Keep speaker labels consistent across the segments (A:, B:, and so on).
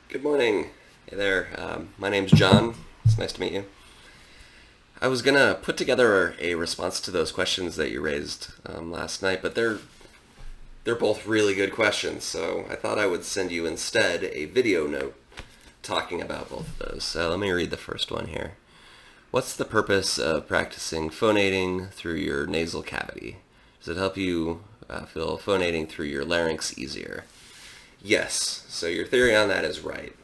A: Good morning. Hey there. My name's John. It's nice to meet you. I was gonna put together a response to those questions that you raised last night, but they're both really good questions. So I thought I would send you instead a video note talking about both of those. So let me read the first one here. What's the purpose of practicing phonating through your nasal cavity? Does it help you feel phonating through your larynx easier? Yes. So your theory on that is right.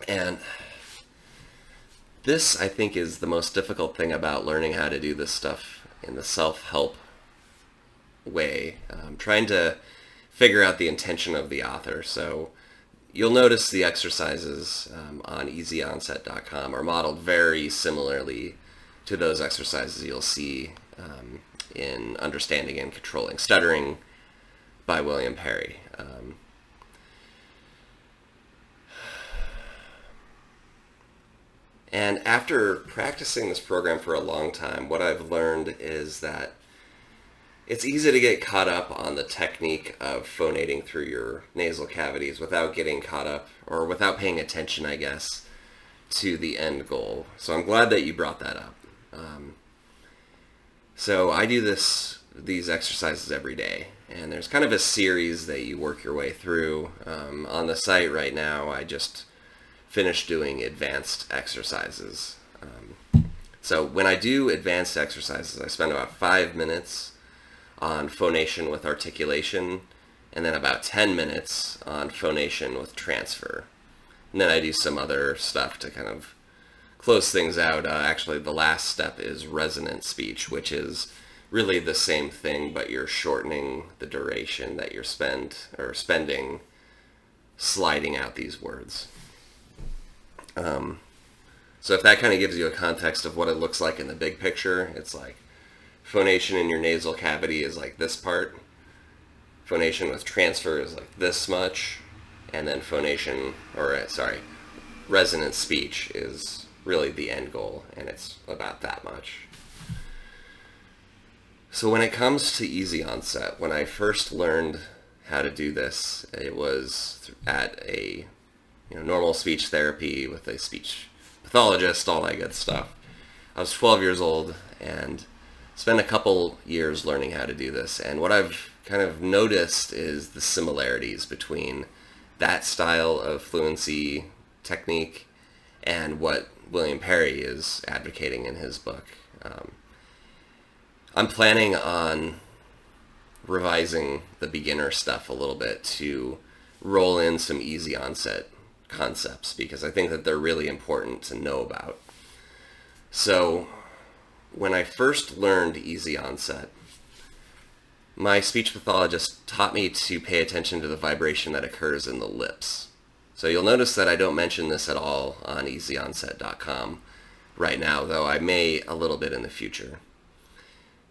A: And this, I think, is the most difficult thing about learning how to do this stuff in the self-help way, trying to figure out the intention of the author. So you'll notice the exercises on easyonset.com are modeled very similarly to those exercises you'll see in Understanding and Controlling Stuttering by William Perry. And after practicing this program for a long time, what I've learned is that it's easy to get caught up on the technique of phonating through your nasal cavities without getting caught up, or without paying attention, I guess, to the end goal. So I'm glad that you brought that up. So I do these exercises every day, and there's kind of a series that you work your way through. On the site right now, I just finished doing advanced exercises. So when I do advanced exercises, I spend about 5 minutes on phonation with articulation, and then about 10 minutes on phonation with transfer. And then I do some other stuff to kind of close things out. Actually, the last step is resonant speech, which is really the same thing, but you're shortening the duration that you're spending sliding out these words. So if that kind of gives you a context of what it looks like in the big picture, it's like phonation in your nasal cavity is like this part, phonation with transfer is like this much, and then resonant speech is really the end goal, and it's about that much. So when it comes to easy onset, when I first learned how to do this, it was at a normal speech therapy with a speech pathologist, all that good stuff. I was 12 years old and spent a couple years learning how to do this. And what I've kind of noticed is the similarities between that style of fluency technique and what William Perry is advocating in his book. I'm planning on revising the beginner stuff a little bit to roll in some easy onset concepts, because I think that they're really important to know about. So when I first learned easy onset, my speech pathologist taught me to pay attention to the vibration that occurs in the lips. So you'll notice that I don't mention this at all on easyonset.com right now, though I may a little bit in the future.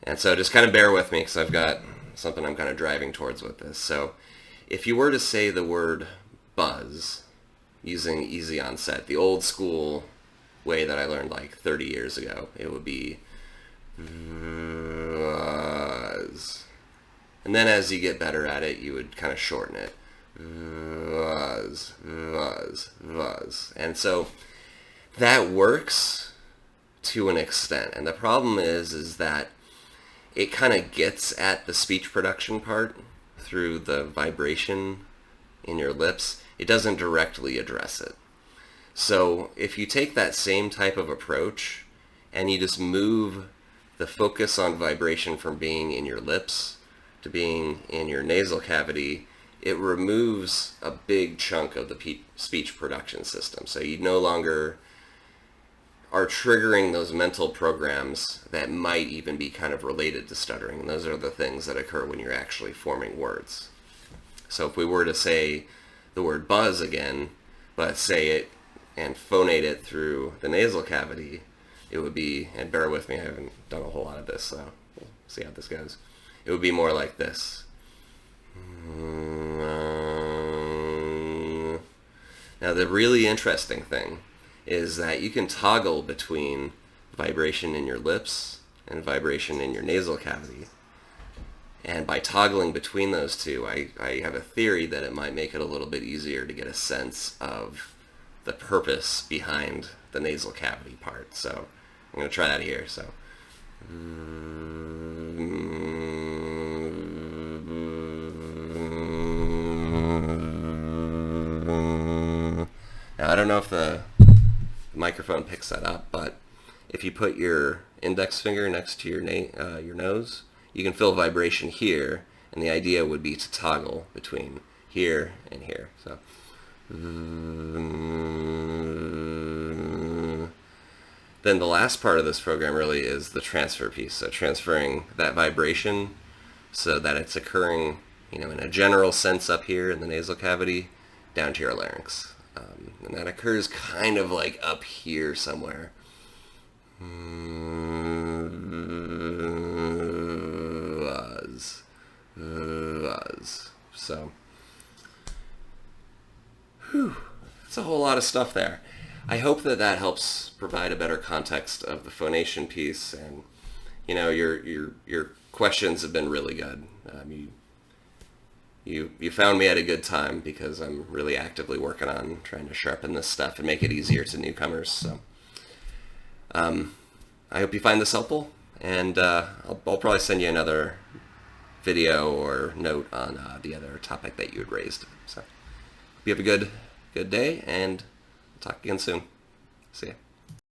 A: And so just kind of bear with me, because I've got something I'm kind of driving towards with this. So if you were to say the word buzz using easy onset, the old school way that I learned like 30 years ago, it would be buzz. And then as you get better at it, you would kind of shorten it. Buzz, buzz, buzz. And so that works to an extent. And the problem is that it kind of gets at the speech production part through the vibration in your lips. It doesn't directly address it. So if you take that same type of approach and you just move the focus on vibration from being in your lips to being in your nasal cavity, it removes a big chunk of the speech production system. So you no longer are triggering those mental programs that might even be kind of related to stuttering. And those are the things that occur when you're actually forming words. So if we were to say the word buzz again, but say it and phonate it through the nasal cavity, it would be, and bear with me, I haven't done a whole lot of this, so we'll see how this goes. It would be more like this. Now the really interesting thing is that you can toggle between vibration in your lips and vibration in your nasal cavity. And by toggling between those two, I have a theory that it might make it a little bit easier to get a sense of the purpose behind the nasal cavity part. So I'm going to try that here. So now I don't know if the microphone picks that up, but if you put your index finger next to your nose, you can feel vibration here, and the idea would be to toggle between here and here. So then the last part of this program really is the transfer piece, so transferring that vibration so that it's occurring, in a general sense up here in the nasal cavity down to your larynx. And that occurs kind of like up here somewhere. So, that's a whole lot of stuff there. I hope that helps provide a better context of the phonation piece, and your questions have been really good. You found me at a good time because I'm really actively working on trying to sharpen this stuff and make it easier to newcomers. So I hope you find this helpful, and I'll probably send you another video or note on the other topic that you had raised. So hope you have a good day, and we'll talk again soon. See ya.